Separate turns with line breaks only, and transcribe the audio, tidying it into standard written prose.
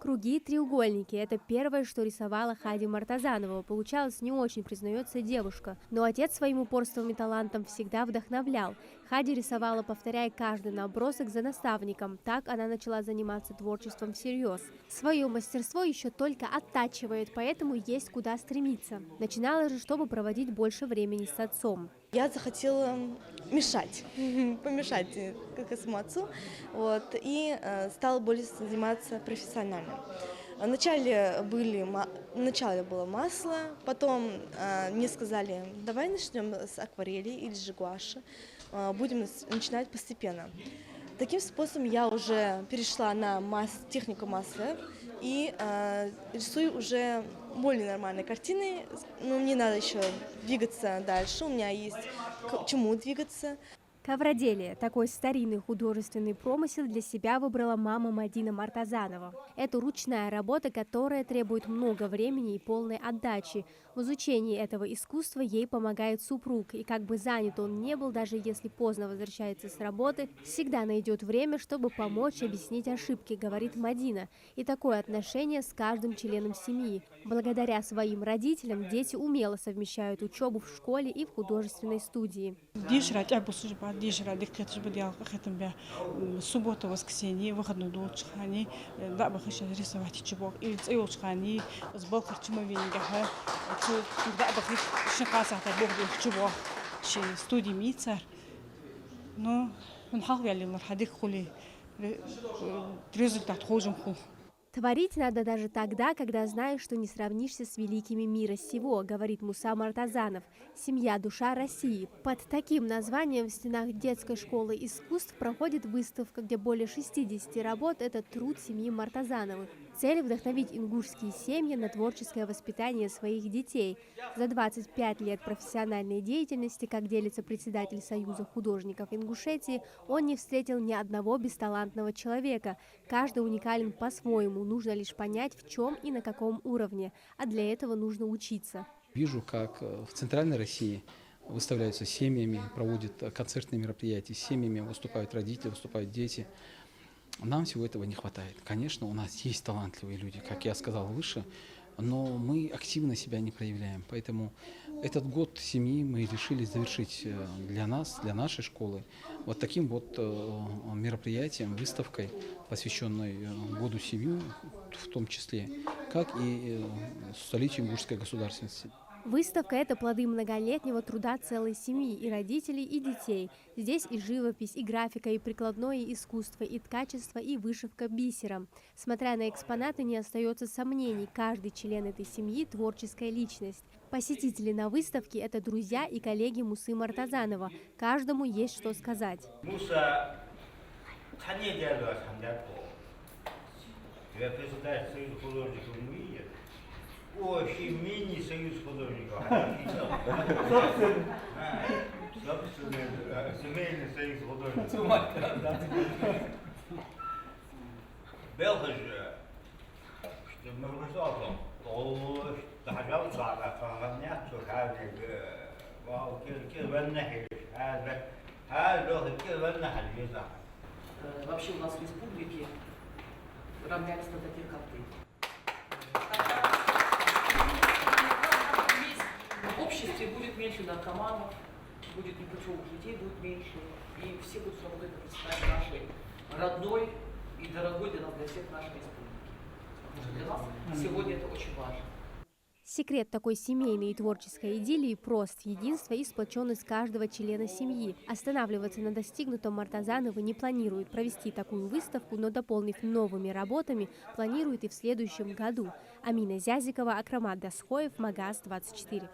Круги и треугольники – это первое, что рисовала Хади Мартазанова. Получалось не очень, признается девушка. Но отец своим упорством и талантом всегда вдохновлял. Хади рисовала, повторяя каждый набросок за наставником. Так она начала заниматься творчеством всерьез. Свое мастерство еще только оттачивает, поэтому есть куда стремиться. Начинала же, чтобы проводить больше времени с отцом.
Я захотела мешать, помешать как своему отцу, и стала более заниматься профессионально. Вначале было масло, потом мне сказали, давай начнем с акварели или же гуаши, будем начинать постепенно. Таким способом я уже перешла на технику масла и рисую уже более нормальные картины, но мне надо еще двигаться дальше, у меня есть к чему двигаться.
Ковроделие – такой старинный художественный промысел для себя выбрала мама Мадина Мартазанова. Это ручная работа, которая требует много времени и полной отдачи. В изучении этого искусства ей помогает супруг, и как бы занят он не был, даже если поздно возвращается с работы, всегда найдет время, чтобы помочь объяснить ошибки, говорит Мадина. И такое отношение с каждым членом семьи. Благодаря своим родителям дети умело совмещают учебу в школе и в художественной студии.
Суббота, воскресенье, выходной день, они да бы хотели рисовать чебок, или они с балкарчима вингаха, да бы хотели шикасать чебок, студии мицар, но он халвяли на хадик хули результат хожим ху.
Творить надо даже тогда, когда знаешь, что не сравнишься с великими мира сего, говорит Муса Мартазанов. Семья «Душа России». Под таким названием в стенах детской школы искусств проходит выставка, где более 60 работ – это труд семьи Мартазановых. Цель – вдохновить ингушские семьи на творческое воспитание своих детей. За 25 лет профессиональной деятельности, как делится председатель Союза художников Ингушетии, он не встретил ни одного бесталантного человека. Каждый уникален по-своему. Нужно лишь понять, в чем и на каком уровне, а для этого нужно учиться.
Вижу, как в Центральной России выставляются семьями, проводят концертные мероприятия, с семьями выступают родители, выступают дети. Нам всего этого не хватает. Конечно, у нас есть талантливые люди, как я сказал выше, но мы активно себя не проявляем. Поэтому этот год семьи мы решили завершить для нас, для нашей школы, вот таким вот мероприятием, выставкой, посвященной году семьи, в том числе, как и столетию ингушской государственности.
Выставка – это плоды многолетнего труда целой семьи, и родителей, и детей. Здесь и живопись, и графика, и прикладное искусство, и ткачество, и вышивка бисером. Смотря на экспонаты, не остается сомнений, каждый член этой семьи – творческая личность. Посетители на выставке – это друзья и коллеги Мусы Мартазанова. Каждому есть что сказать.
Муса Очень мини-союз художников. Семейный союз художников. Белхаж, что мы высоком, то тахажал сада, фанганят, шухавник, кирвеннахиш, кирвеннахиш.
Вообще у нас в республике равняется на таких, как ты. В обществе будет меньше наркоманов, будет непутевых людей, будет меньше, и все будут работать на процветание нашей родной и дорогой для нас, для всех нашей республики. Потому что для нас сегодня это очень важно.
Секрет такой семейной и творческой идиллии прост: единство и сплоченность каждого члена семьи. Останавливаться на достигнутом Мартазановы не планируют. Провести такую выставку, но дополнив новыми работами, планируют и в следующем году. Амина Зязикова, Акрамат Дасхоев, Магаз 24.